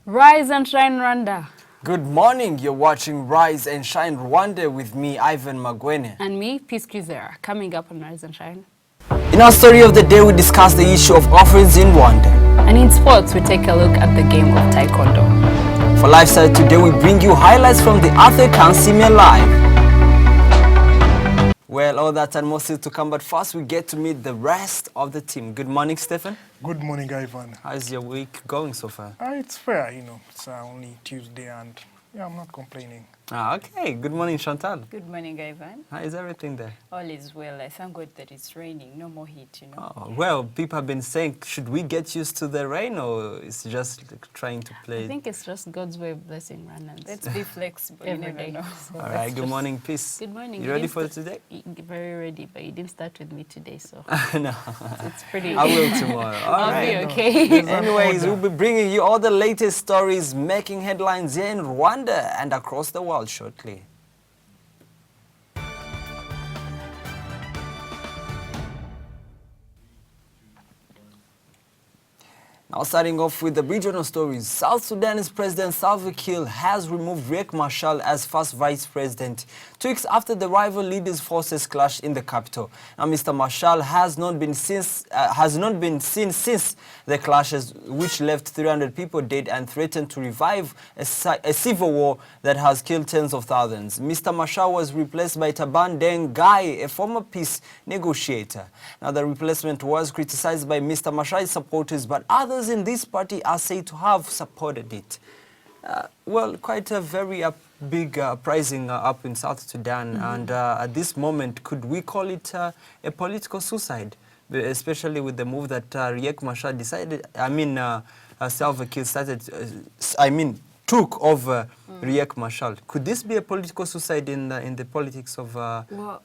Rise and shine, Rwanda. Good morning. You're watching Rise and Shine Rwanda with me, Ivan Magwene. And me, Peace Kizera, coming up on Rise and Shine. In our story of the day, we discuss the issue of orphans in Rwanda. And in sports, we take a look at the game of Taekwondo. For Lifestyle today, we bring you highlights from the athlete Kansiime live. Well, all that and more still to come, but first we get to meet the rest of the team. Good morning, Stephen. Good morning, Ivan. How's your week going so far? It's fair, it's only Tuesday and yeah, I'm not complaining. Okay. Good morning, Chantal. Good morning, Ivan. How is everything there? All is well. I thank God that it's raining. No more heat, Oh, well, people have been saying, should we get used to the rain or it's just like trying to play? I think it's just God's way of blessing Rwandans. Let's be flexible. You never know. So All right. Good morning, Peace. Good morning. You ready for today? Very ready, but you didn't start with me today, so No. it's pretty... I will tomorrow. All I'll right. be okay. Anyways, we'll be bringing you all the latest stories making headlines here in Rwanda and across the world shortly. Now starting off with the regional stories, South Sudan's President Salva Kiir has removed Riek Machar as first vice president, 2 weeks after the rival leaders' forces clashed in the capital. Now Mr. Machar has not been seen since the clashes, which left 300 people dead and threatened to revive a civil war that has killed tens of thousands. Mr. Machar was replaced by Taban Deng Gai, a former peace negotiator. Now the replacement was criticized by Mr. Machar's supporters, but others in this party are said to have supported it. Well, quite a very big uprising up in South Sudan, and at this moment, could we call it a political suicide, especially with the move that Riek Machar decided, Salva Kiir took over Riek Machar. Could this be a political suicide in the politics of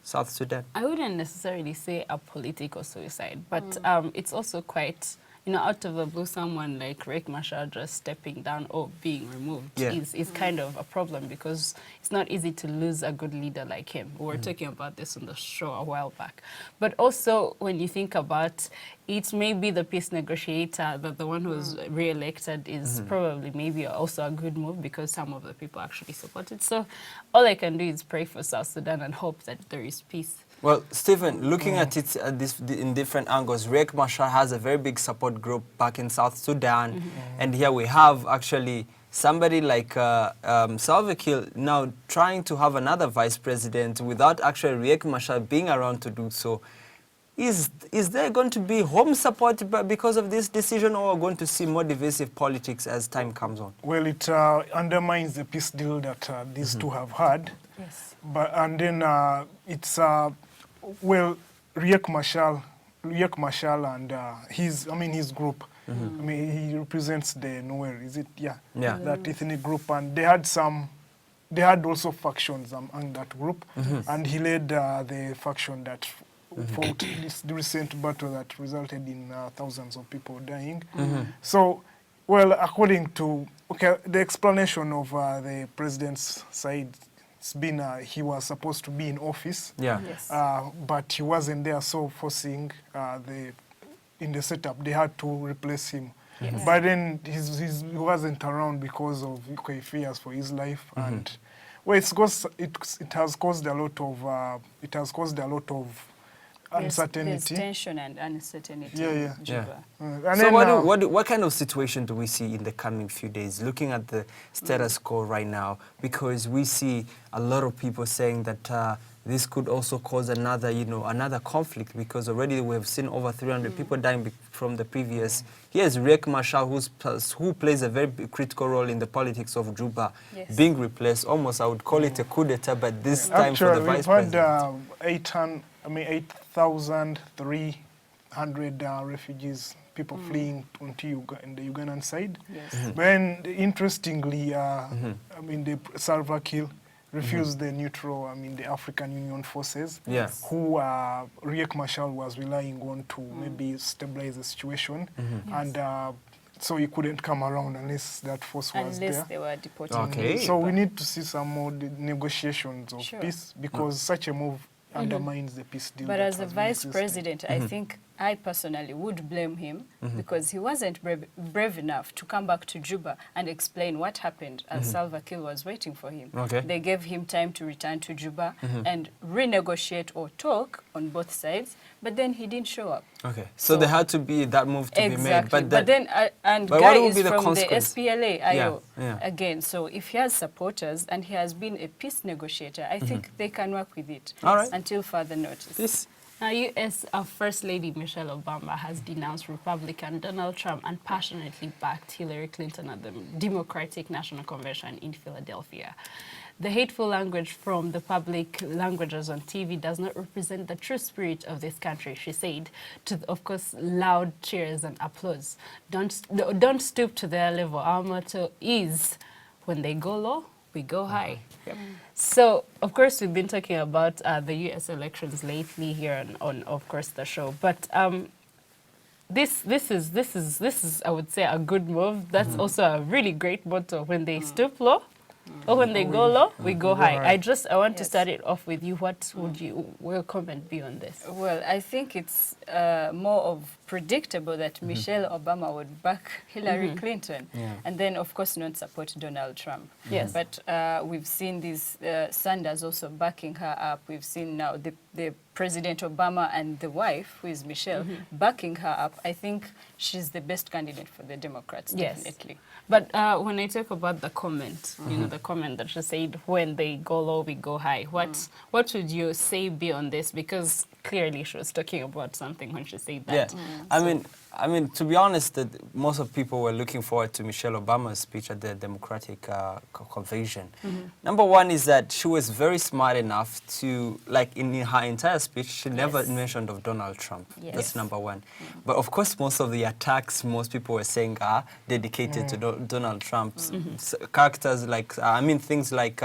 South Sudan? I wouldn't necessarily say a political suicide, but it's also quite... out of the blue, someone like Riek Machar just stepping down or being removed is kind of a problem, because it's not easy to lose a good leader like him. We were talking about this on the show a while back. But also, when you think about it, maybe the peace negotiator, the one who was re-elected, is probably maybe also a good move, because some of the people actually support it. So all I can do is pray for South Sudan and hope that there is peace. Well, Stephen, looking at it in different angles, Riek Machar has a very big support group back in South Sudan, and here we have actually somebody like Salva Kiir now trying to have another vice president without actually Riek Machar being around to do so. Is there going to be home support because of this decision, or going to see more divisive politics as time comes on? Well, it undermines the peace deal that these two have had. Yes. And then it's Riek Machar and his group. He represents the Nuer, is it? Yeah. That ethnic group, and they had also factions among that group, and he led the faction that fought the recent battle that resulted in thousands of people dying. So, well, according to the explanation of the president's side, it's been he was supposed to be in office, but he wasn't there, so forcing in the setup they had to replace him. But then he wasn't around because of fears for his life, and well, it has caused a lot of uncertainty. There's tension and uncertainty. So what kind of situation do we see in the coming few days, looking at the status quo right now? Because we see a lot of people saying that this could also cause another conflict, because already we have seen over 300 people dying from the previous. Here's Riek Machar, who plays a very critical role in the politics of Juba, being replaced. Almost, I would call it a coup d'etat, but this time for the vice president. Actually, we've had 8,300 refugees, people fleeing onto in the Ugandan side. But interestingly, the Salva Kiir refused the neutral, the African Union forces, who Riek Machar was relying on to maybe stabilize the situation, and so he couldn't come around unless that force was there. Unless they were deporting him. So we need to see some more negotiations of peace, because such a move undermines the peace deal. But that as a has been vice existing. president, I think I personally would blame him because he wasn't brave enough to come back to Juba and explain what happened as Salva Kiir was waiting for him. Okay. They gave him time to return to Juba and renegotiate or talk on both sides, but then he didn't show up. Okay, so there had to be that move to be made. Exactly. But then, and but Guy what would is be the from the consequence? SPLA, IO, Yeah. again. So if he has supporters and he has been a peace negotiator, I think they can work with it All right. until further notice. This, Now, U.S. First Lady Michelle Obama has denounced Republican Donald Trump and passionately backed Hillary Clinton at the Democratic National Convention in Philadelphia. The hateful language from the public languages on TV does not represent the true spirit of this country, she said, to, of course, loud cheers and applause. Don't stoop to their level. Our motto is, when they go low, we go high. Yep. So, of course, we've been talking about the U.S. elections lately here on, of course, the show. But this is, I would say, a good move. That's also a really great motto. When they stoop low, or when they go low, we go high. I want to start it off with you. What would your comment be on this? Well, I think it's more of predictable that Michelle Obama would back Hillary Clinton and then, of course, not support Donald Trump. Yes. But we've seen this Sanders also backing her up. We've seen now the President Obama and the wife, who is Michelle, backing her up. I think she's the best candidate for the Democrats, definitely. But when I talk about the comment, you know, the comment that she said, when they go low, we go high. What would you say be on this? Because clearly she was talking about something when she said that. Yeah, I mean, to be honest, most of people were looking forward to Michelle Obama's speech at the Democratic Convention. Number one is that she was very smart enough to, like in her entire speech, she never mentioned of Donald Trump. Yes. That's number one. But of course, most of the attacks, most people were saying are dedicated to Donald Trump's characters, like, things like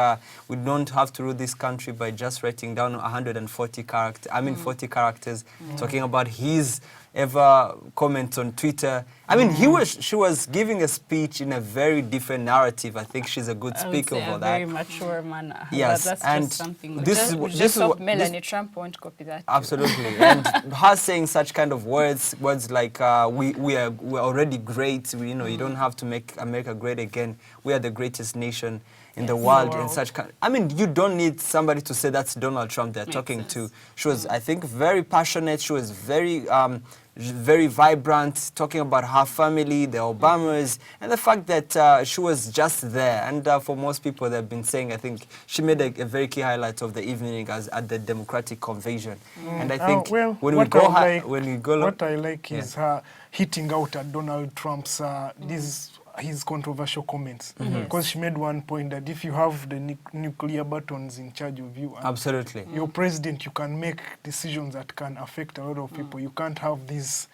we don't have to rule this country by just writing down 140 characters, 40 characters, talking about his ever comment on Twitter. I mean, she was giving a speech in a very different narrative. I think she's a good speaker I would say for a that. very mature manner. Yes, That's and just something. this Just is hope what Melanie Trump won't copy that. Absolutely, and her saying such kind of words like we're already great. You don't have to make America great again. We are the greatest nation in the world, and such kind. I mean, you don't need somebody to say that's Donald Trump they're talking to. She was, I think, very passionate. She was very vibrant, talking about her family, the Obamas, and the fact that she was just there. And for most people, they've been saying, I think she made a very key highlight of the evening at the Democratic Convention. And I think when we go what I like is her hitting out at Donald Trump's his controversial comments, because she made one point that if you have the nuclear buttons in charge of you, absolutely, you're president, you can make decisions that can affect a lot of people. You can't have this,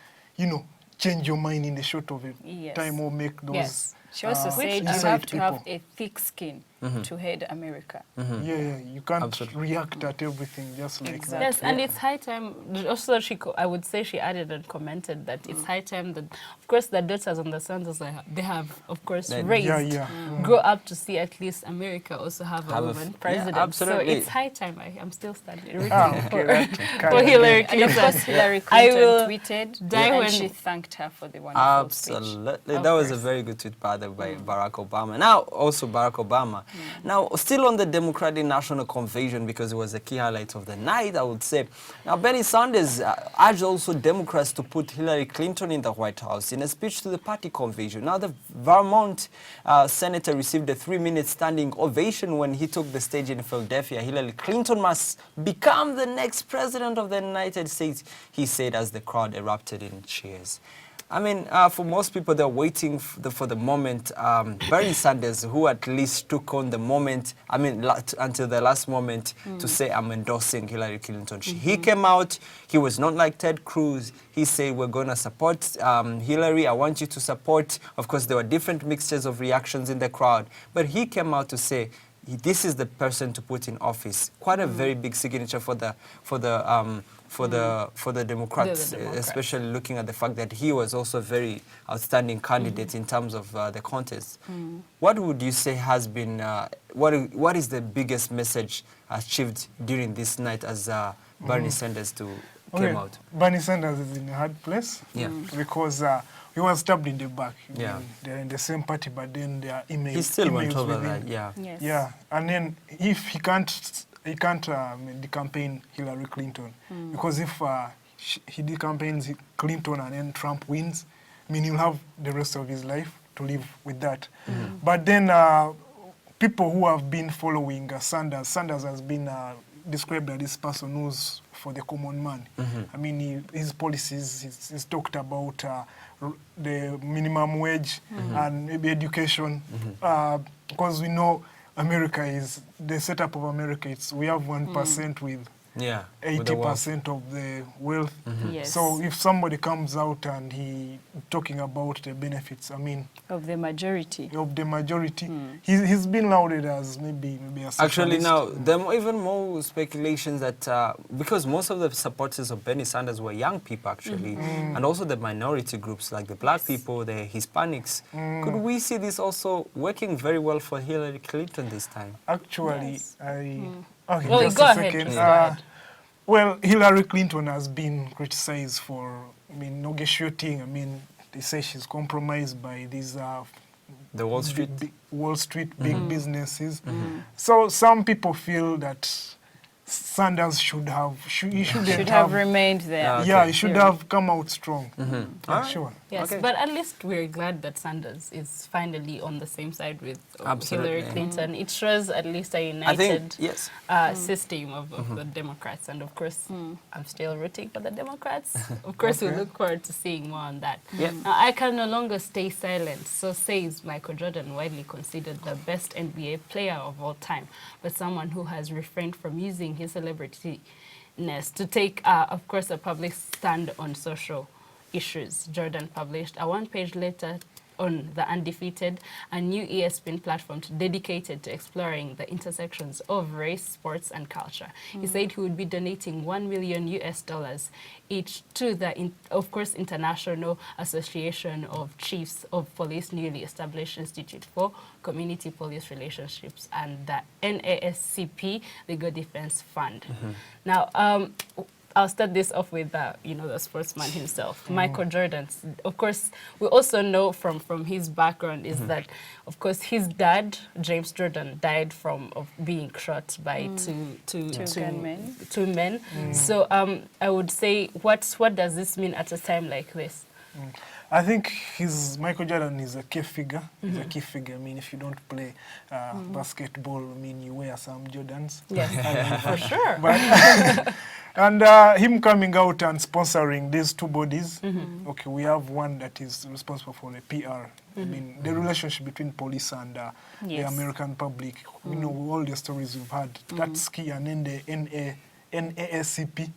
change your mind in the short of a time or make those. She also said you have to have a thick skin to head America. Yeah, you can't react at everything just like that. Yes, and it's high time. Also, I would say she added and commented that it's high time that, of course, the daughters and the sons they have, of course, raised, grow up to see at least America also have a woman president. Absolutely. So it's high time. I'm still standing for Hillary Clinton. And of course, Hillary Clinton tweeted and she thanked her for the wonderful speech. Absolutely. That was a very good tweet by Barack Obama. Now, also Barack Obama. Now, still on the Democratic National Convention, because it was a key highlight of the night, I would say. Now, Bernie Sanders urged also Democrats to put Hillary Clinton in the White House in a speech to the party convention. Now, the Vermont senator received a 3-minute standing ovation when he took the stage in Philadelphia. Hillary Clinton must become the next president of the United States, he said, as the crowd erupted in cheers. I mean, for most people, they're waiting for the moment. Bernie Sanders, who at least took on the moment, until the last moment, to say, I'm endorsing Hillary Clinton. He came out, he was not like Ted Cruz. He said, we're going to support Hillary. I want you to support. Of course, there were different mixtures of reactions in the crowd. But he came out to say, this is the person to put in office. Quite a very big signature for the Democrats, especially looking at the fact that he was also a very outstanding candidate in terms of the contest. What would you say has been, what is the biggest message achieved during this night as Bernie Sanders to Okay, came out? Bernie Sanders is in a hard place. Yeah. Because he was stabbed in the back. I Yeah. mean, they're in the same party, but then there are emails. He still went emails over within. that, yeah. Yes. Yeah, and then if he can't campaign Hillary Clinton, because if he campaigns Clinton and then Trump wins, I mean, he'll have the rest of his life to live with that. But then people who have been following Sanders has been described as this person who's for the common man. I mean, his policies, he's talked about the minimum wage and maybe education, because we know America is, the setup of America, we have 1% with Yeah. with the wealth. 80% of the wealth. Yes. So if somebody comes out and he talking about the benefits, I mean, Of the majority. of the majority, he's been lauded as maybe a socialist. Actually, now, there are even more speculations that, because most of the supporters of Bernie Sanders were young people, actually, and also the minority groups, like the black people, the Hispanics. Could we see this also working very well for Hillary Clinton this time? Actually, Yes. Okay, Well, just go a ahead, second. just go ahead. Well, Hillary Clinton has been criticized for, I mean, negotiating. I mean, they say she's compromised by these The Wall Street? Wall Street big businesses. So some people feel that Sanders should have Remained there. Okay. Yeah, he should have come out strong. Yeah, Alright. sure. Yes, Okay. but at least we're glad that Sanders is finally on the same side with Absolutely. Hillary Clinton. It shows at least a I united think, yes. system of the Democrats. And of course, I'm still rooting for the Democrats. Of course, we look forward to seeing more on that. Yeah. Now, I can no longer stay silent, so says Michael Jordan, widely considered the best NBA player of all time, but someone who has refrained from using his celebrityness to take, of course, a public stand on social issues. Jordan published a one-page letter on The Undefeated, a new ESPN platform dedicated to exploring the intersections of race, sports, and culture. He said he would be donating $1 million each to the, of course, International Association of Chiefs of Police, newly established Institute for Community Police Relationships, and the NASCP Legal Defense Fund. Now, I'll start this off with the sportsman himself, Michael Jordan. Of course, we also know from his background is that, of course, his dad, James Jordan, died of being shot by two men. So I would say, what does this mean at a time like this? I think Michael Jordan is a key figure. He's a key figure. I mean, if you don't play basketball, I mean, you wear some Jordans. Yes, for sure. But and him coming out and sponsoring these two bodies. Okay, we have one that is responsible for the PR. I mean, the relationship between police and the Yes. American public. You know, all the stories we've had. That's key. And then the NASCP,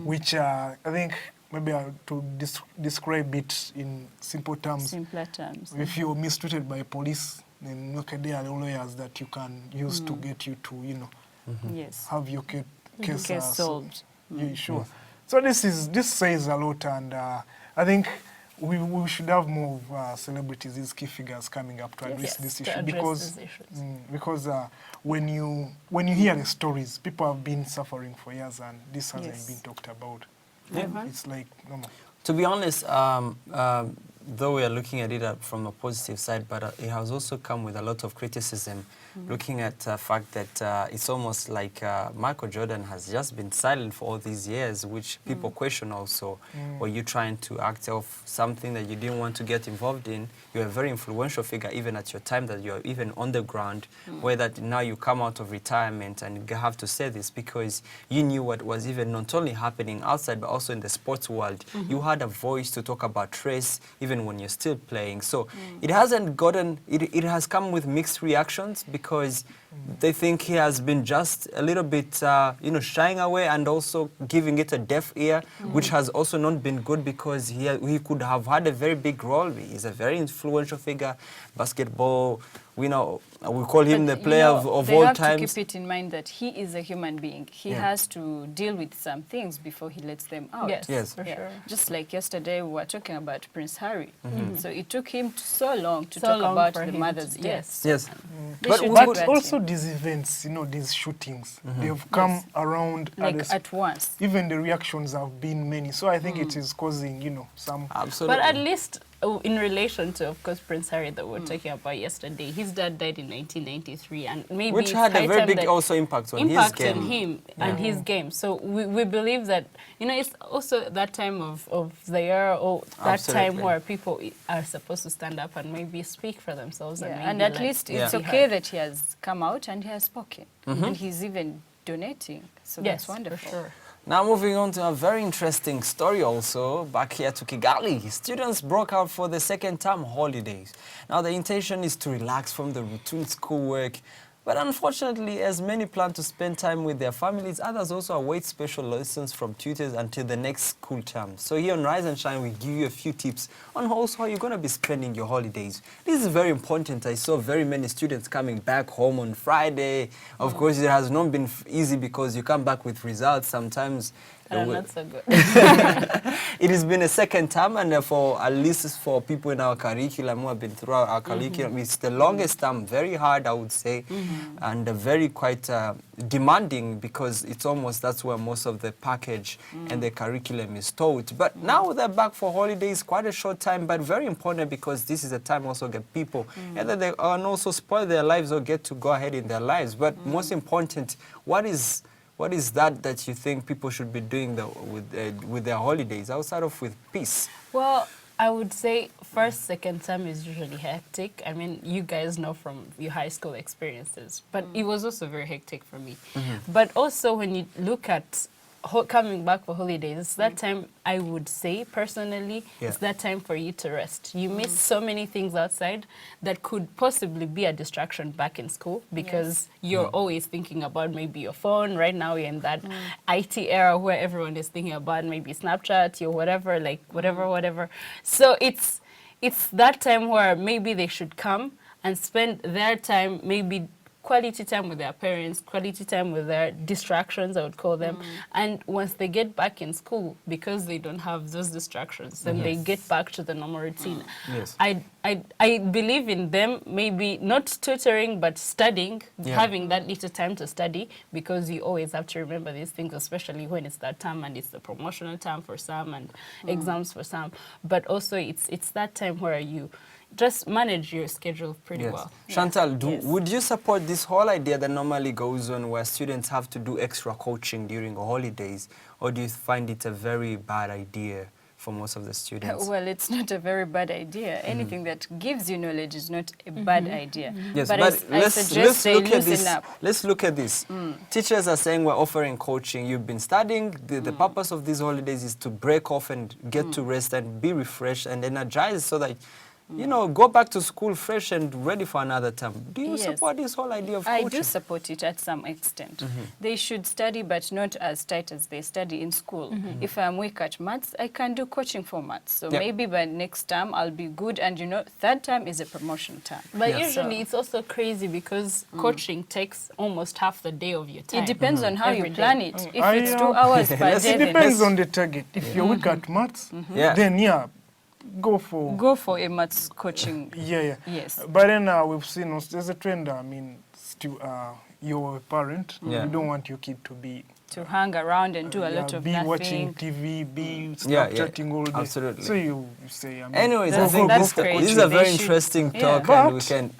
which I think maybe to describe it in simple terms. Simpler terms. If you're mistreated by police, then okay, there are lawyers that you can use to get you to, Yes. have your case Solved. Yeah, sure. So this says a lot, and I think we should have more celebrities, these key figures coming up to address this issue, because when you hear the stories, people have been suffering for years, and this hasn't been talked about. It's like normal. To be honest, though we are looking at it from a positive side, but it has also come with a lot of criticism, looking at the fact that it's almost like Michael Jordan has just been silent for all these years, which people question also. Were you trying to act off something that you didn't want to get involved in? You're a very influential figure, even at your time that you're even on the ground, where that now you come out of retirement and you have to say this because you knew what was even not only happening outside, but also in the sports world. You had a voice to talk about race, even when you're still playing. So it hasn't gotten, it has come with mixed reactions because they think he has been just a little bit, shying away and also giving it a deaf ear, which has also not been good because he could have had a very big role. He's a very influential figure, basketball, we call him the But, player of they all have times. to keep it in mind that he is a human being. He has to deal with some things before he lets them out. Yes, for sure. Just like yesterday, we were talking about Prince Harry. So it took him so long to So talk long about for the him mother's to- death. Yes. They But should we take would- But that also in. these events, these shootings, they have come around Like the at once. even the reactions have been many. So I think it is causing, some... Absolutely. But at least in relation to, of course, Prince Harry that we were talking about yesterday, his dad died in 1993, and maybe Which it's had a high very time big that also impact on his impact game. on him and his game. So we believe that, it's also that time of the year or that time Absolutely. where people are supposed to stand up and maybe speak for themselves. Yeah, And, and maybe at least it's be okay heard. that he has come out and he has spoken. And he's even donating. So Yes, that's wonderful. for sure. Now moving on to a very interesting story also, back here to Kigali. Students broke out for the second term holidays. Now the intention is to relax from the routine schoolwork, but unfortunately, as many plan to spend time with their families, others also await special lessons from tutors until the next school term. So here on Rise and Shine, we give you a few tips on also how you're going to be spending your holidays. This is very important. I saw very many students coming back home on Friday. Of course, it has not been easy because you come back with results sometimes. Not so good. It has been a second term, and for at least for people in our curriculum who have been through our curriculum, it's the longest term, very hard, I would say, and very quite demanding because it's almost that's where most of the package and the curriculum is taught. But now they're back for holidays, quite a short time, but very important because this is a time also get people either they can also spoil their lives or get to go ahead in their lives. But most important, what is that you think people should be doing with their holidays outside of with peace? Well, I would say first, second term is usually hectic. I mean, you guys know from your high school experiences, but it was also very hectic for me. But also when you look at coming back for holidays, it's that time, I would say personally, it's that time for you to rest. You miss so many things outside that could possibly be a distraction back in school because you're always thinking about maybe your phone. Right now you're in that IT era where everyone is thinking about maybe Snapchat or whatever, like whatever. So it's that time where maybe they should come and spend their time, maybe quality time with their parents, quality time with their distractions, I would call them. And once they get back in school, because they don't have those distractions, then they get back to the normal routine. Yes. I believe in them maybe not tutoring, but studying, having that little time to study, because you always have to remember these things, especially when it's that time and it's the promotional time for some and exams for some. But also it's that time where you just manage your schedule pretty well. Chantal, would you support this whole idea that normally goes on where students have to do extra coaching during holidays, or do you find it a very bad idea for most of the students? Well, it's not a very bad idea. Anything that gives you knowledge is not a bad idea. Yes, but but I suggest they loosen up. Let's look at this. Teachers are saying we're offering coaching. You've been studying. The purpose of these holidays is to break off and get to rest and be refreshed and energized so that go back to school fresh and ready for another term. Do you support this whole idea of coaching? I do support it at some extent. They should study, but not as tight as they study in school. If I'm weak at maths, I can do coaching for maths. So maybe by next term, I'll be good. And third term is a promotion term. But usually it's also crazy because coaching takes almost half the day of your time. It depends on how you plan it. If it's 2 I, hours per day, It then depends on the target. If you're weak at maths, then go for a maths coaching. Yes. But then we've seen there's a trend. I mean, you're a parent. You don't want your kid to hang around and do a lot of be nothing. watching TV, be Snapchatting all day. Absolutely. So you say, anyways, I that's think this crazy. is a very They should- interesting talk, But, and we can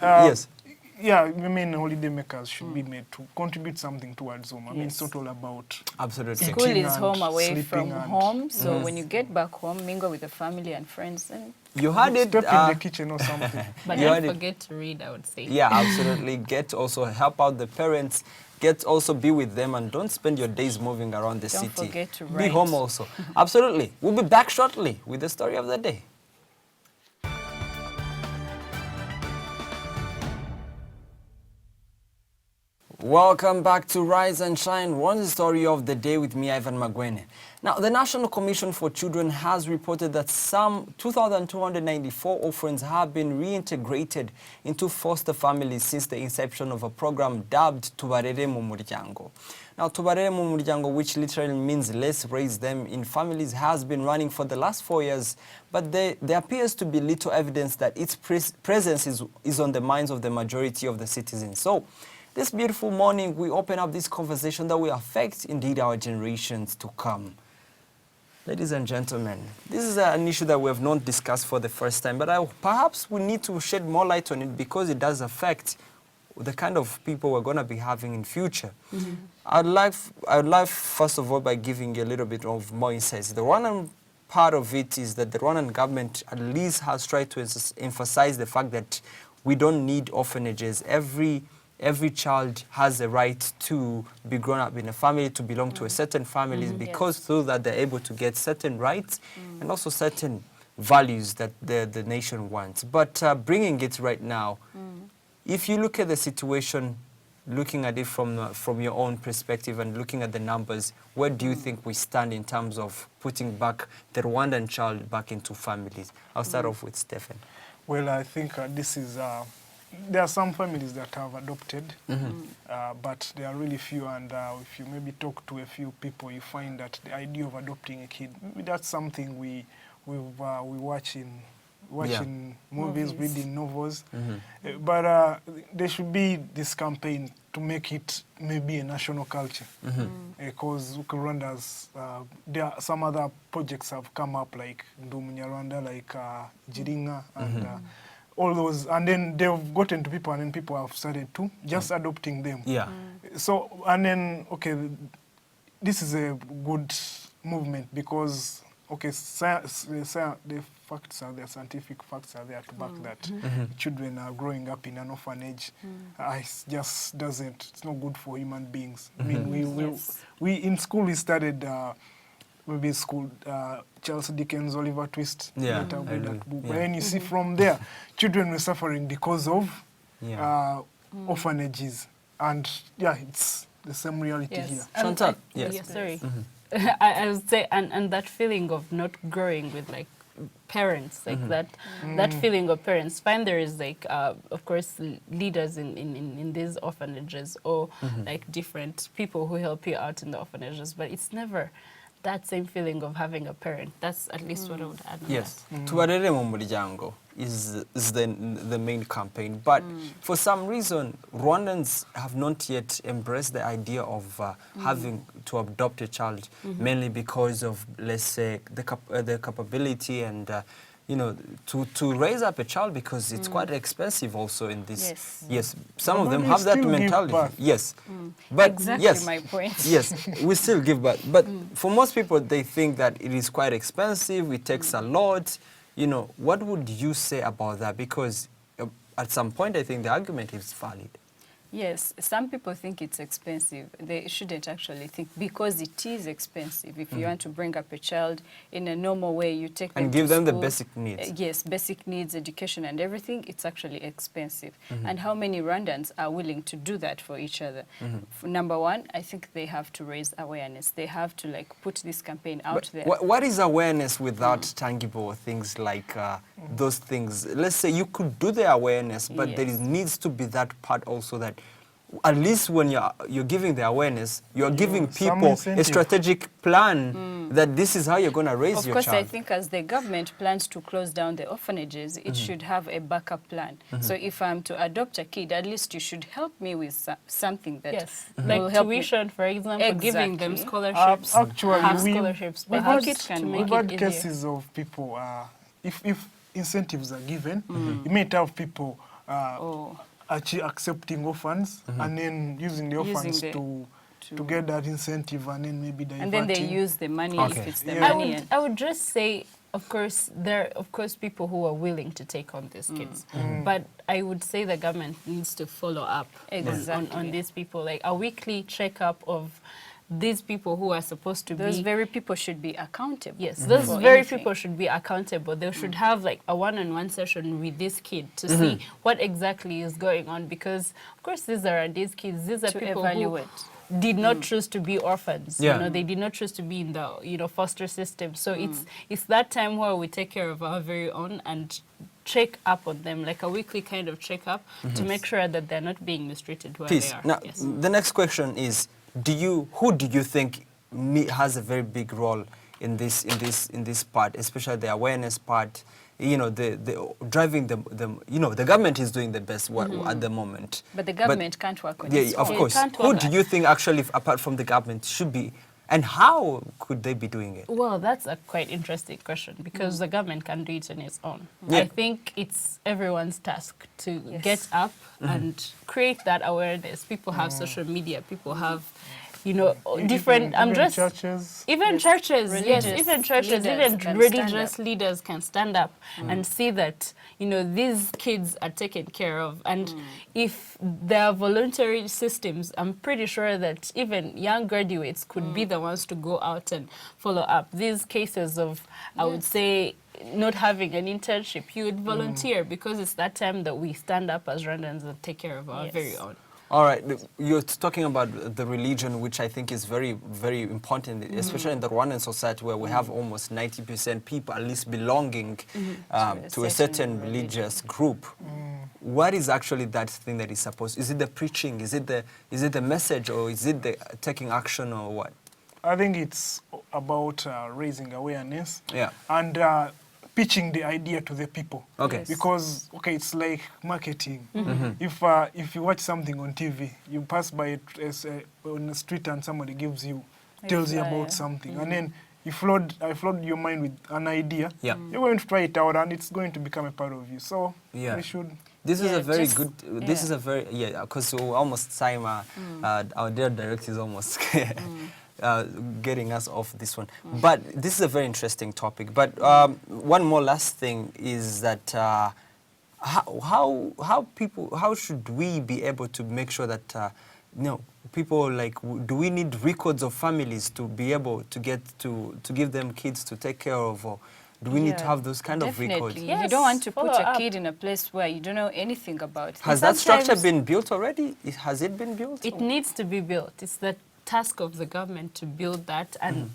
holiday makers should be made to contribute something towards home. I mean, it's not all about absolutely. School eating is and home away sleeping from and- home. So when you get back home, mingle with the family and friends. And You had it. step in the kitchen or something. But You don't had it. forget to read, I would say. Yeah, absolutely. Get also help out the parents. Get also be with them and don't spend your days moving around the Don't city. forget to Be write. home also. Absolutely. We'll be back shortly with the story of the day. Welcome back to Rise and Shine, one story of the day with me, Ivan Magwene. Now, the National Commission for Children has reported that some 2,294 orphans have been reintegrated into foster families since the inception of a program dubbed Tubarere mu Muryango. Now, Tubarere mu Muryango, which literally means let's raise them in families, has been running for the last 4 years, but there appears to be little evidence that its presence is on the minds of the majority of the citizens. So, this beautiful morning, we open up this conversation that will affect, indeed, our generations to come. Ladies and gentlemen, this is an issue that we have not discussed for the first time, but perhaps we need to shed more light on it because it does affect the kind of people we're going to be having in future. I'd like, first of all, by giving you a little bit of more insights. The Rwandan part of it is that the Rwandan government at least has tried to emphasize the fact that we don't need orphanages. Every child has the right to be grown up in a family, to belong to a certain family, because through that they're able to get certain rights and also certain values that the nation wants. But bringing it right now, if you look at the situation, looking at it from your own perspective and looking at the numbers, where do you think we stand in terms of putting back the Rwandan child back into families? I'll start off with Stephen. Well, I think this is... there are some families that have adopted, but there are really few, and if you maybe talk to a few people, you find that the idea of adopting a kid, maybe that's something we watch in movies, reading novels. But there should be this campaign to make it maybe a national culture, because Rwanda's, there are some other projects have come up like Rwanda, like Jiringa, and all those, and then they've gotten to people, and then people have started to just adopting them. Yeah. So, and then, okay, this is a good movement because, okay, the facts are there, scientific facts are there to back that. Children are growing up in an orphanage. It just doesn't, it's not good for human beings. I mean, we in school, we studied maybe school, Charles Dickens, Oliver Twist. That book. But then you see from there, children were suffering because of orphanages. And it's the same reality here. Chantal? Sorry. I would say, and that feeling of not growing with like parents, like that feeling of parents. Fine, there is like, of course, leaders in these orphanages or like different people who help you out in the orphanages, but it's never that same feeling of having a parent. That's at least what I would add. Yes. Tubarere mu Muryango is the main campaign. But for some reason, Rwandans have not yet embraced the idea of having to adopt a child, mainly because of, let's say, the capability and you know, to raise up a child, because it's quite expensive also in this. Yes, some of them have that mentality. Yes, but exactly my point. Yes, we still give birth. But for most people, they think that it is quite expensive. It takes a lot. You know, what would you say about that? Because at some point, I think the argument is valid. Yes, some people think it's expensive. They shouldn't actually think, because it is expensive. If you want to bring up a child in a normal way, you take them and give to them school, the basic needs. Yes, basic needs, education and everything, it's actually expensive. And how many Rwandans are willing to do that for each other? Number one, I think they have to raise awareness. They have to like put this campaign out there. What is awareness without tangible things like those things? Let's say you could do the awareness, but there needs to be that part also that at least when you're giving the awareness, you're giving people a strategic plan that this is how you're going to raise your child. Of course, I think as the government plans to close down the orphanages, it should have a backup plan. So if I'm to adopt a kid, at least you should help me with something that will like help tuition, for example, giving them scholarships. Actually, scholarships. we've had It cases of people, if incentives are given, you may have people actually accepting orphans and then using the orphans to get that incentive, and then maybe diverting. And then they use the money if it's the money. I would just say, of course, there are people who are willing to take on these kids. But I would say the government needs to follow up on these people, like a weekly checkup of these people who are supposed to Those be... very people should be accountable. Yes, those for very anything. people should be accountable. They should have like a one-on-one session with this kid to see what exactly is going on, because of course these are these kids. These are To people evaluate. who did not choose to be orphans. Yeah. You know, they did not choose to be in the foster system. So it's that time where we take care of our very own and check up on them, like a weekly kind of checkup to make sure that they're not being mistreated where Peace. they are. Now, Yes. the next question is: who do you think has a very big role in this part, especially the awareness part? You know, the driving the government is doing the best at the moment. But the government can't work on Yeah, its of own. course. can't Who work do you think actually, apart from the government, should be, and how could they be doing it? Well, that's a quite interesting question, because the government can do it on its own. Yeah. I think it's everyone's task to Yes. get up and create that awareness. People have social media, people have, different... Even churches. Even Yes. churches, yes, Religious even churches, leaders even can religious stand up. leaders can stand up and see that, these kids are taken care of. And if there are voluntary systems, I'm pretty sure that even young graduates could be the ones to go out and follow up. These cases of, I would say, not having an internship, you would volunteer, because it's that time that we stand up as Rwandans and take care of our Yes. very own. All right, you're talking about the religion, which I think is very, very important, especially in the Rwandan society, where we have almost 90% people at least belonging to a certain religious group. What is actually that thing that is supposed? Is it the preaching? Is it the message, or is it the taking action, or what? I think it's about raising awareness. Yeah. And pitching the idea to the people. Okay. Yes. Because, it's like marketing. If you watch something on TV, you pass by it on the street and somebody tells you flyer. about something. And then I flood your mind with an idea. Yeah. You're going to try it out, and it's going to become a part of you. So Yeah. we should... This is Yeah, a very just- good. This is a very because almost time. Our dear director is almost getting us off this one. But this is a very interesting topic. But one more last thing is that how should we be able to make sure that people, like, do we need records of families to be able to get to give them kids to take care of, or do we need to Yeah, have those kind of records? Definitely. Yes, You don't want to put follow a up. kid in a place where you don't know anything about. Has And that structure sometimes- been built already? Has it been built? It needs to be built. It's the task of the government to build that. And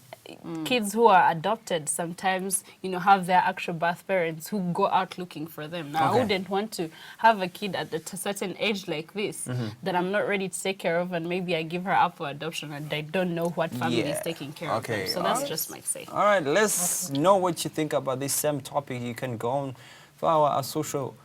kids who are adopted sometimes, have their actual birth parents who go out looking for them. Now, Okay. I wouldn't want to have a kid at a certain age like this that I'm not ready to take care of, and maybe I give her up for adoption and I don't know what family is Yeah. taking care Okay, of them. So that's alright. just my say. All right, let's know what you think about this same topic. You can go on for our social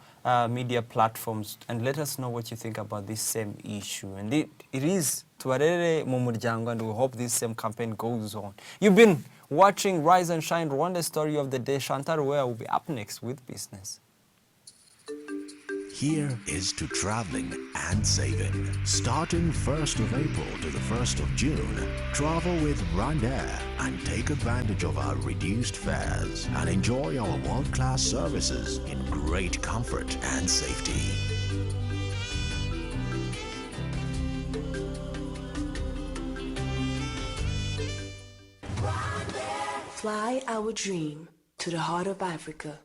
media platforms and let us know what you think about this same issue. And it is Tuarere mu muryango, and we hope this same campaign goes on. You've been watching Rise and Shine Rwanda Story of the Day. Chantal Wea will be up next with business. Here is to traveling and saving. Starting 1st of April to the 1st of June, travel with Rwanda and take advantage of our reduced fares and enjoy our world-class services in great comfort and safety. Fly our dream to the heart of Africa.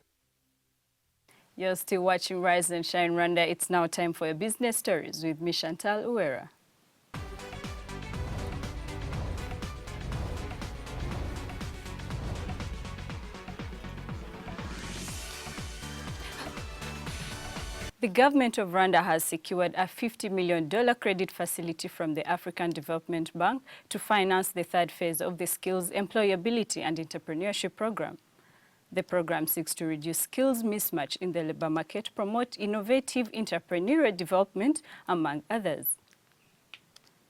You're still watching Rise and Shine Rwanda. It's now time for your business stories with me, Chantal Uwera. The government of Rwanda has secured a $50 million credit facility from the African Development Bank to finance the third phase of the Skills, Employability and Entrepreneurship Program. The program seeks to reduce skills mismatch in the labor market, promote innovative entrepreneurial development, among others.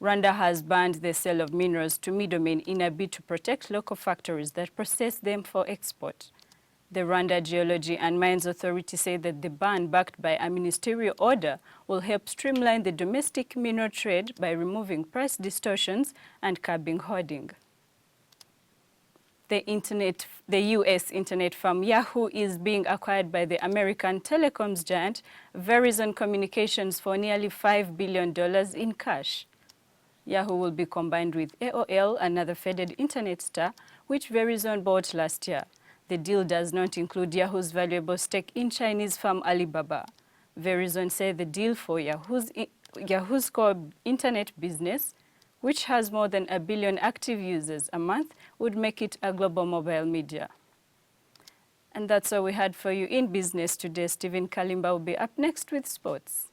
Rwanda has banned the sale of minerals to middlemen in a bid to protect local factories that process them for export. The Rwanda Geology and Mines Authority said that the ban, backed by a ministerial order, will help streamline the domestic mineral trade by removing price distortions and curbing hoarding. The U.S. internet firm Yahoo is being acquired by the American telecoms giant Verizon Communications for nearly $5 billion in cash. Yahoo will be combined with AOL, another faded internet star, which Verizon bought last year. The deal does not include Yahoo's valuable stake in Chinese firm Alibaba. Verizon said the deal for Yahoo's core internet business, which has more than 1 billion active users a month, would make it a global mobile media. And that's all we had for you in business today. Stephen Kalimba will be up next with sports.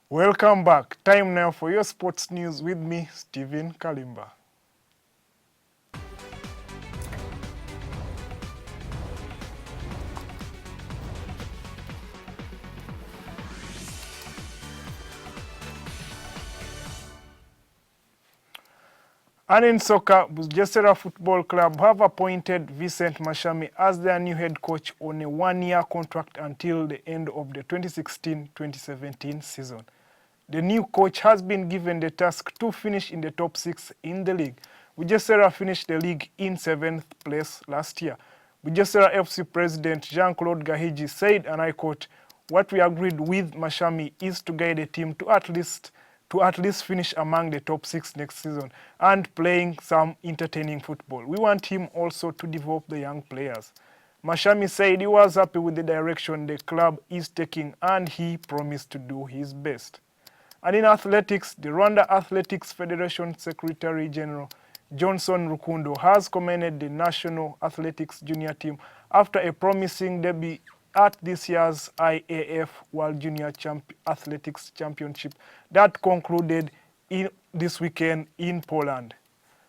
Welcome back. Time now for your sports news with me, Stephen Kalimba. And in soccer, Bugesera Football Club have appointed Vincent Mashami as their new head coach on a one-year contract until the end of the 2016-2017 season. The new coach has been given the task to finish in the top 6 in the league. Bugesera finished the league in 7th place last year. Bugesera FC President Jean-Claude Gahigi said, and I quote, "What we agreed with Mashami is to guide the team to at least finish among the top 6 next season and playing some entertaining football. We want him also to develop the young players." Mashami said he was happy with the direction the club is taking and he promised to do his best. And in athletics, the Rwanda Athletics Federation Secretary General Johnson Rukundo has commended the national athletics junior team after a promising debut at this year's IAF World Junior Athletics Championship that concluded this weekend in Poland.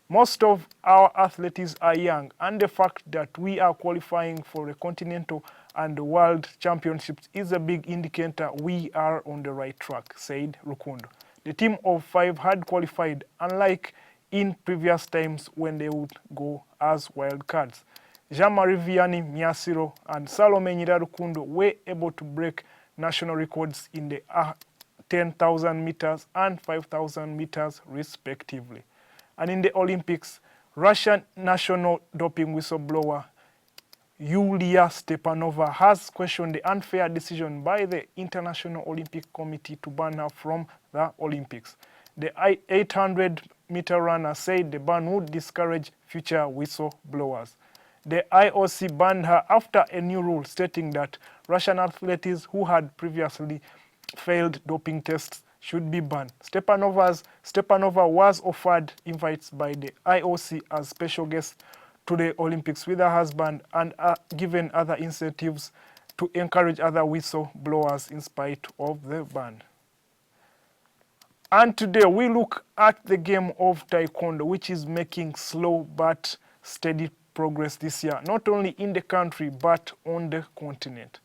Most of our athletes are young, and the fact that we are qualifying for the continental and the world championships is a big indicator we are on the right track, said Rukundo. The team of 5 had qualified, unlike in previous times when they would go as wild cards. Jean-Marie Vianney Miasiro and Salome Nyirarukundo were able to break national records in the 10,000 meters and 5,000 meters respectively. And in the Olympics, Russian national doping whistleblower Yulia Stepanova has questioned the unfair decision by the International Olympic Committee to ban her from the Olympics. The 800-meter runner said the ban would discourage future whistleblowers. The IOC banned her after a new rule stating that Russian athletes who had previously failed doping tests should be banned. Stepanova was offered invites by the IOC as special guest to the Olympics with her husband and given other incentives to encourage other whistleblowers in spite of the ban. And today we look at the game of Taekwondo, which is making slow but steady progress this year, not only in the country but on the continent.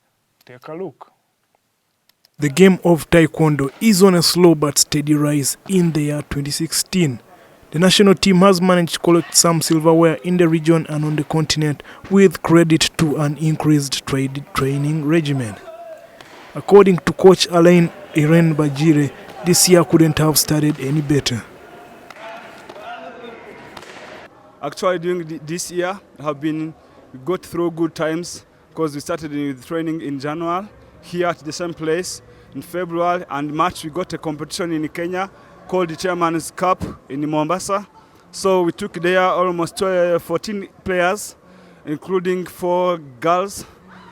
Take a look. The game of Taekwondo is on a slow but steady rise in the year 2016. The national team has managed to collect some silverware in the region and on the continent with credit to an increased training regimen. According to coach Alain Irene Bajire, this year couldn't have started any better. Actually, during this year, we got through good times because we started with training in January here at the same place. In February and March, we got a competition in Kenya called the Chairman's Cup in Mombasa. So we took there almost 14 players, including 4 girls,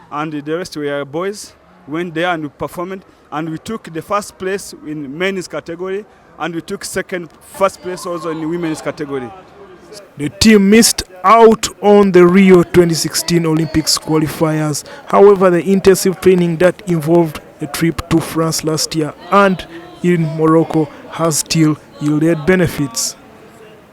and the rest were boys. We went there and we performed, and we took the first place in men's category, and we took first place also in the women's category. The team missed out on the Rio 2016 Olympics qualifiers. However, the intensive training that involved a trip to France last year and in Morocco has still yielded benefits.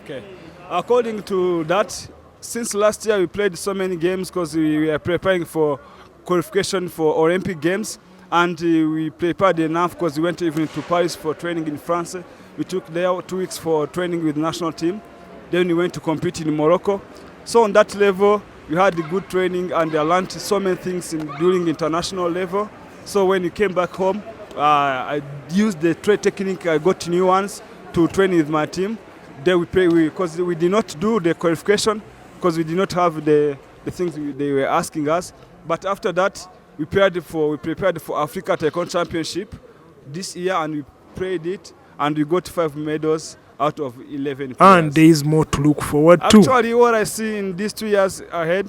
Okay. According to that, since last year we played so many games because we were preparing for qualification for Olympic Games, and we prepared enough because we went even to Paris for training in France. We took there 2 weeks for training with the national team. Then we went to compete in Morocco. So on that level, we had good training and I learned so many things during international level. So when we came back home, I used the trade technique, I got new ones to train with my team. Then because we did not do the qualification, because we did not have the things they were asking us. But after that, we prepared for Africa Taekwondo Championship this year, and we played it, and we got 5 medals out of 11 players. And there is more to look forward to. Actually, what I see in these 2 years ahead,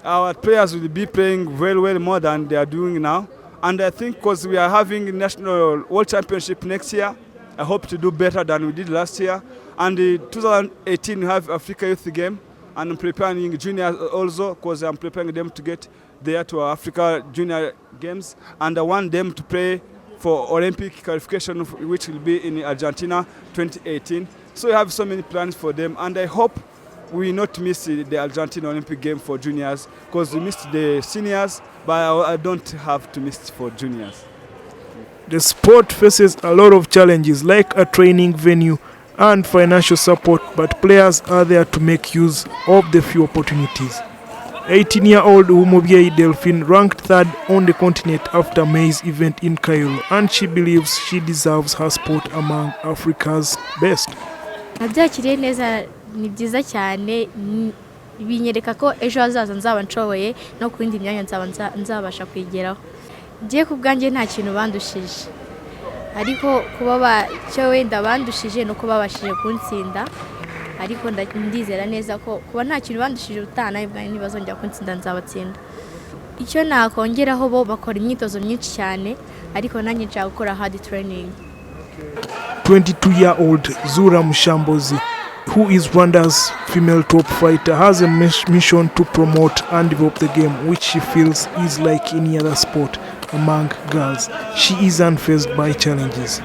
our players will be playing very well more than they are doing now. And I think because we are having National World Championship next year, I hope to do better than we did last year. And in 2018, we have Africa Youth Game, and I'm preparing juniors also because I'm preparing them to get there to Africa Junior Games. And I want them to play for Olympic qualification, which will be in Argentina 2018. So we have so many plans for them, and I hope we will not miss the Argentina Olympic game for juniors because we missed the seniors, but I don't have to miss for juniors. The sport faces a lot of challenges like a training venue and financial support, but players are there to make use of the few opportunities. 18-year-old Umubyeyi Delphine ranked 3rd on the continent after May's event in Cairo, and she believes she deserves her sport among Africa's best. Nabyakiriye neza, ni byiza cyane, binyereka ko ejo hazaza nzaba nshoboye no ku yindi myanya nzabasha kwigeraho. Ngiye ku bwanjye nta kintu bandushije, ariko kuba cyo wenda bandushije no kuba babashije kuntsinda, ariko ndizera neza ko kuba nta kintu bandushije utana ntibazongera kuntsinda nzabatsinda. Icyo nakongeraho bo bakora imyitozo myinshi cyane, ariko nanjye nshaka gukora hard training. 22-year-old Zura Mushambozi, who is Rwanda's female top fighter, has a mission to promote and develop the game, which she feels is like any other sport among girls. She is unfazed by challenges.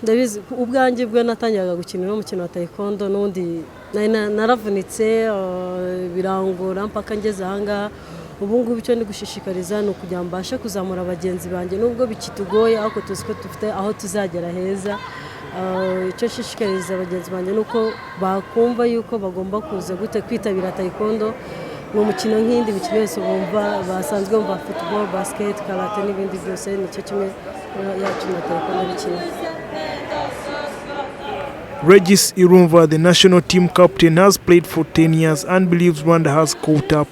Ndabizi ubwanjye bwe natangiraga gukinira umukino wa Taekwondo, n'undi naravunitse birangora mpaka ngeze ahangaha. Ubu ngubu icyo ndi gushishikariza ni ukugira mbashe kuzamura abagenzi banjye, nubwo bikitugoye ariko tuzi ko dufite aho tuzagera heza. Icyo nshishikariza abagenzi banjye ni uko bakumva yuko bagomba kuza gute kwitabira Taekwondo. Ni umukino nk'indi mikino yose bumva basanzwe bumva, football, basket, karate n'ibindi byose, nicyo kimwe yacu na Taekwondo bikina. Regis Irumva, the national team captain, has played for 10 years and believes Rwanda has caught up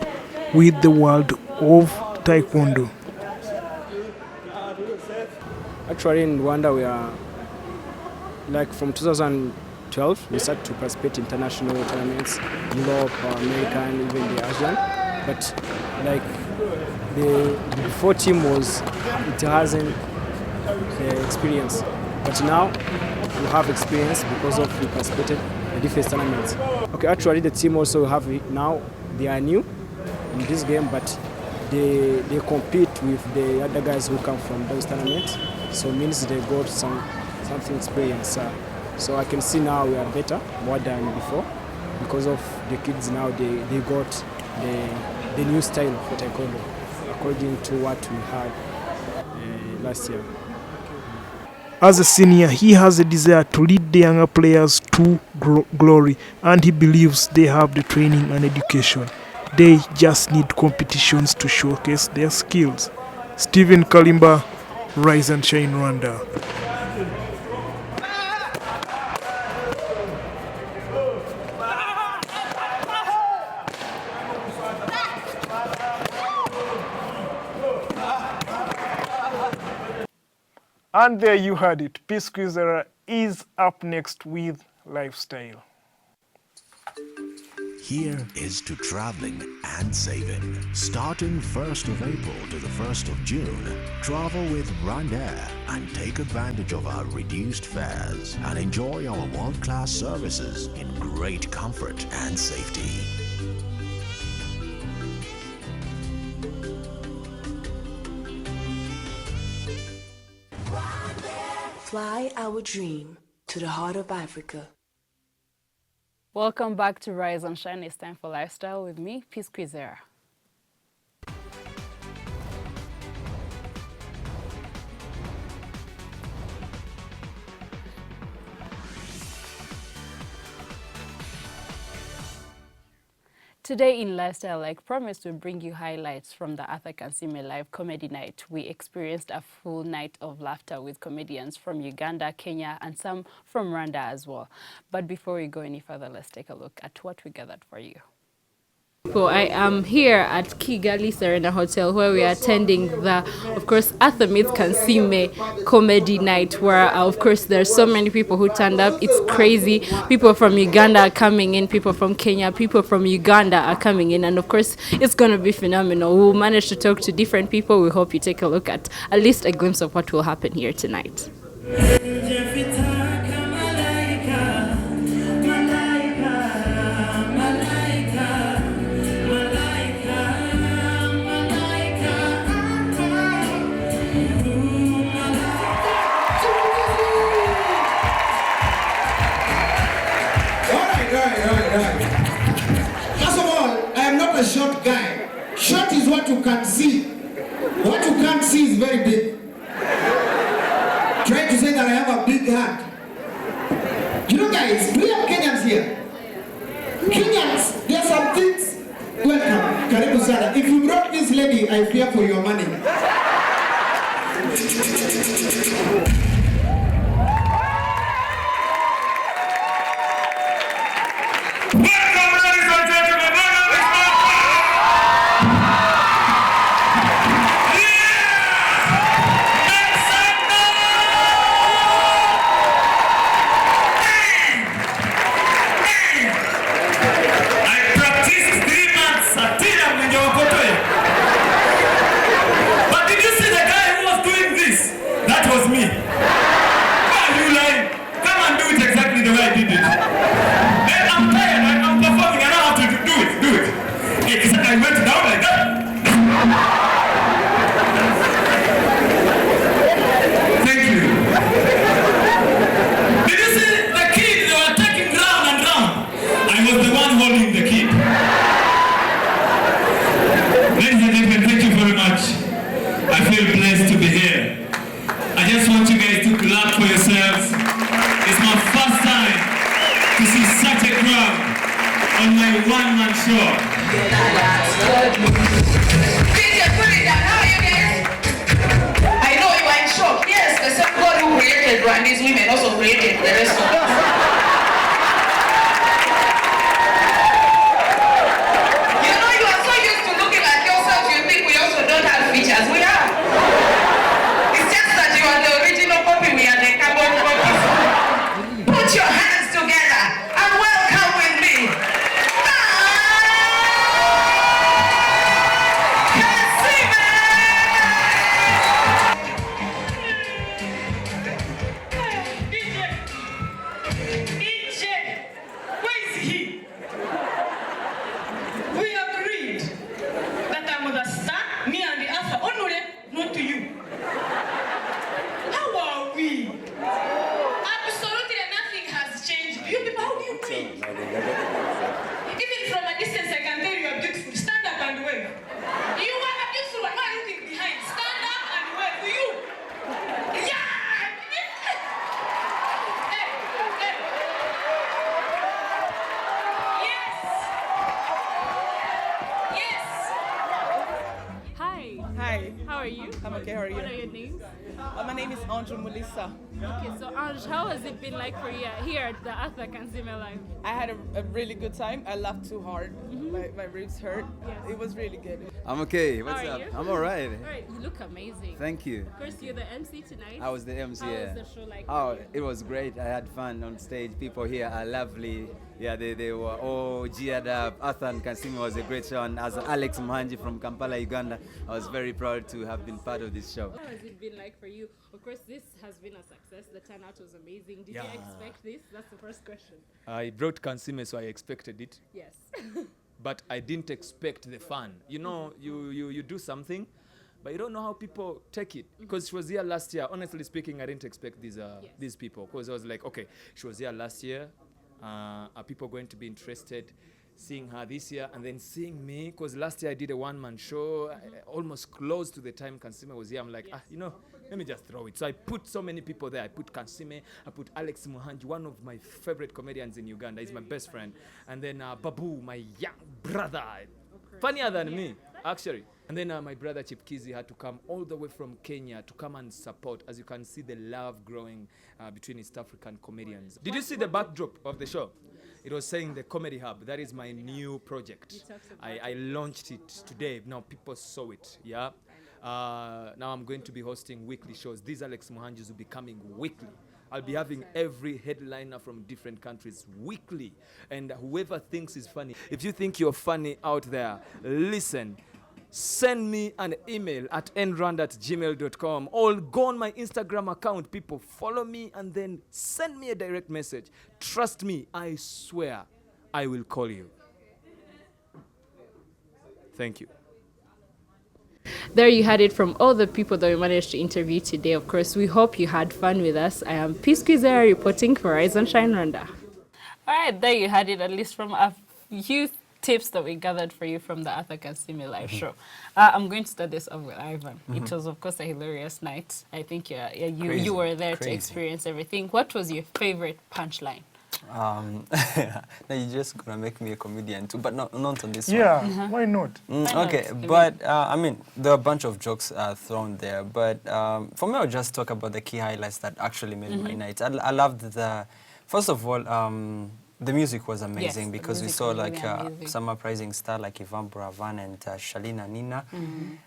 with the world of Taekwondo. Actually, in Rwanda, we are, like from 2012, we started to participate in international tournaments, Europe, America, and even the Asian. But like the before team it hasn't experience. But now we have experience because of we participated in different tournaments. Okay, actually the team also have now, they are new in this game, but they compete with the other guys who come from those tournaments. So it means they got something experience. So I can see now we are better, more than before, because of the kids now, they got the new style for Taekwondo, according to what we had last year. As a senior, he has a desire to lead the younger players to glory, and he believes they have the training and education. They just need competitions to showcase their skills. Stephen Kalimba, Rise and Shine Rwanda. And there you heard it. Peace Quizera is up next with Lifestyle. Here is to traveling and saving. Starting 1st of April to the 1st of June, travel with Rwanda and take advantage of our reduced fares and enjoy our world-class services in great comfort and safety. Fly our dream to the heart of Africa. Welcome back to Rise and Shine. It's time for Lifestyle with me, Peace Quizera. Today in Lifestyle, like promised, we'll bring you highlights from the Kansiime Live Comedy Night. We experienced a full night of laughter with comedians from Uganda, Kenya, and some from Rwanda as well. But before we go any further, let's take a look at what we gathered for you. So I am here at Kigali Serena Hotel, where we are attending the, of course, Kansiime Comedy Night, where, of course, there's so many people who turned up. It's crazy. People from Uganda are coming in, people from Kenya, people from Uganda are coming in, and of course, it's going to be phenomenal. We'll manage to talk to different people. We hope you take a look at least a glimpse of what will happen here tonight. First of all, I am not a short guy. Short is what you can't see. What you can't see is very big. Trying to say that I have a big heart. You know, guys, do we have Kenyans here? Kenyans, there are some things. Welcome, Karibu Sana. If you brought this lady, I fear for your money. how are you? What are your names? My name is Andrew Mulisa. Okay, so Ange, how has it been like for you here at the Arthur Kansiime Live? I had a really good time. I laughed too hard. My ribs hurt. Yes. It was really good. I'm okay. What's How are up? you? I'm all right. All right, you look amazing. Thank you. Of course, you're the MC tonight. I was the MC. How Yeah. was the show like? Oh, it was great. I had fun on stage. People here are lovely. Yeah, they were all geared up. Arthur and Kansiime was a great show. And as Alex Mhanji from Kampala, Uganda, I was very proud to have been part of this show. How has it been like for you? Of course, this has been a success. The turnout was amazing. Did you expect this? That's the first question. I brought Kansiime, so I expected it. Yes. But I didn't expect the fun. You know, you do something, but you don't know how people take it. Because she was here last year. Honestly speaking, I didn't expect these people. Because I was like, okay, she was here last year. Are people going to be interested seeing her this year and then seeing me? Because last year I did a one-man show, almost close to the time Kansiime was here. I'm like, let me just throw it. So I put so many people there. I put Kansiime, I put Alex Muhanji, one of my favorite comedians in Uganda. He's my best friend. And then Babu, my young brother. Funnier than me, actually. And then my brother Chipkizi had to come all the way from Kenya to come and support. As you can see, the love growing between East African comedians. Did you see the backdrop of the show? It was saying the Comedy Hub. That is my new project. I launched it today. Now people saw it. Yeah. Now I'm going to be hosting weekly shows. These Alex Muhanjis will be coming weekly. I'll be having every headliner from different countries weekly. And whoever thinks is funny, if you think you're funny out there, listen. Send me an email at nrwanda@gmail.com or go on my Instagram account. People follow me and then send me a direct message. Trust me, I swear I will call you. Thank you. There you had it from all the people that we managed to interview today. Of course, we hope you had fun with us. I am Peace Kwizera reporting for Rise and Shine Rwanda. All right, there you had it, at least from a few tips that we gathered for you from the Arthur Kansiime live show. I'm going to start this off with Ivan. It was, of course, a hilarious night. I think you were there to experience everything. What was your favorite punchline? Now you're just gonna make me a comedian too, but not on this one. Yeah, why not? Okay, but I mean, there are a bunch of jokes thrown there, but for me, I'll just talk about the key highlights that actually made my night. I loved first of all, the music was amazing because we saw like some uprising star like Ivan Buravan and Shalina Nina.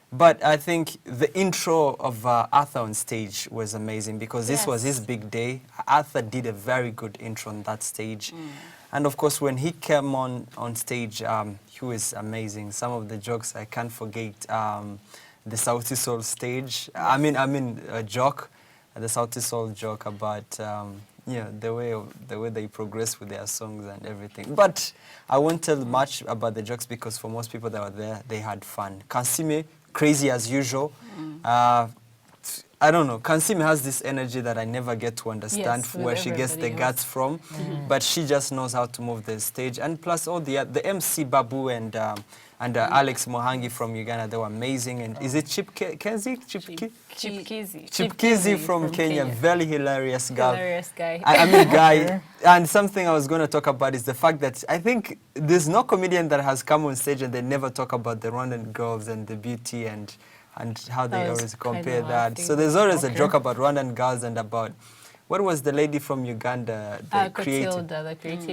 But I think the intro of Arthur on stage was amazing because this was his big day. Arthur did a very good intro on that stage. And of course, when he came on stage, he was amazing. Some of the jokes I can't forget. The Sauti Sol stage. I mean a joke, the Sauti Sol joke about the way they progress with their songs and everything. But I won't tell much about the jokes because for most people that were there, they had fun. Kansiime, crazy as usual. I don't know. Kansiime has this energy that I never get to understand where she gets the guts from, but she just knows how to move the stage. And plus all the MC Babu and Alex Mohangi from Uganda, they were amazing. And is it Chipkizi from Kenya, very hilarious guy. Hilarious guy. I mean, guy. And something I was going to talk about is the fact that I think there's no comedian that has come on stage and they never talk about the Rwandan girls and the beauty and how they always compare that. So there's always a joke about Rwandan girls and about, what was the lady from Uganda? The creative director of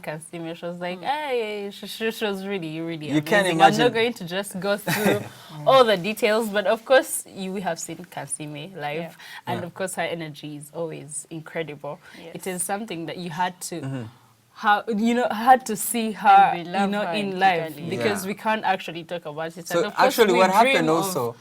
Kansiime. She was like, hey, she was really amazing. You can't imagine. I'm not going to just go through all the details, but of course, we have seen Kansiime live, and of course, her energy is always incredible. Yes. It is something that you had to... had to see her, in live because we can't actually talk about it. So actually what happened also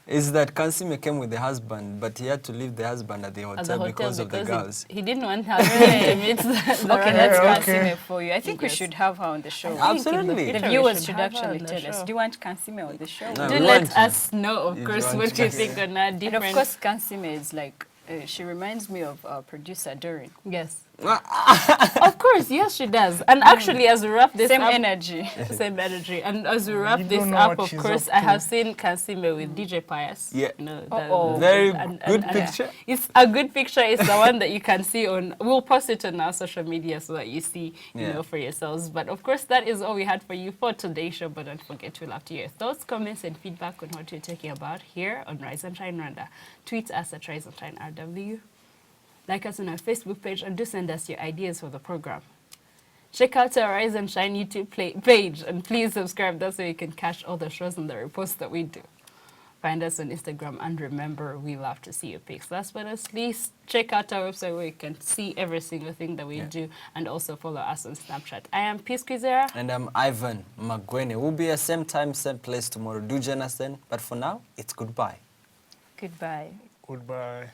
is that Kansiime came with the husband, but he had to leave the husband at the hotel because of the girls. He didn't want her to meet the Okay, that's Kansiime for you. I think we should have her on the show. Absolutely. The viewers should actually tell us, do you want Kansiime on the show? No, do let us know, of course, what you think on our different... And of course, Kansiime is like, she reminds me of our producer, Doreen. Yes. Of course, yes, she does. And actually, as we wrap this Same up... energy. Same energy. And as we wrap You this don't know up, what of she's course, up I to. have seen Kansiime with DJ Pius. Yeah. You know, Very good picture. It's a good picture. It's the one that you can see on... We'll post it on our social media so that you see, you know, for yourselves. But of course, that is all we had for you for today's show. But don't forget to love to your thoughts, comments, and feedback on what you're talking about here on Rise and Shine Rwanda. Tweet us at Rise and Shine RW. Like us on our Facebook page and do send us your ideas for the program. Check out our Rise and Shine YouTube page and please subscribe. That's so you can catch all the shows and the reposts that we do. Find us on Instagram and remember, we love to see your pics. Last but not least, check out our website where you can see every single thing that we do and also follow us on Snapchat. I am Peace Kwizera. And I'm Ivan Magwene. We'll be at same time, same place tomorrow. Do join us then. But for now, it's goodbye. Goodbye. Goodbye.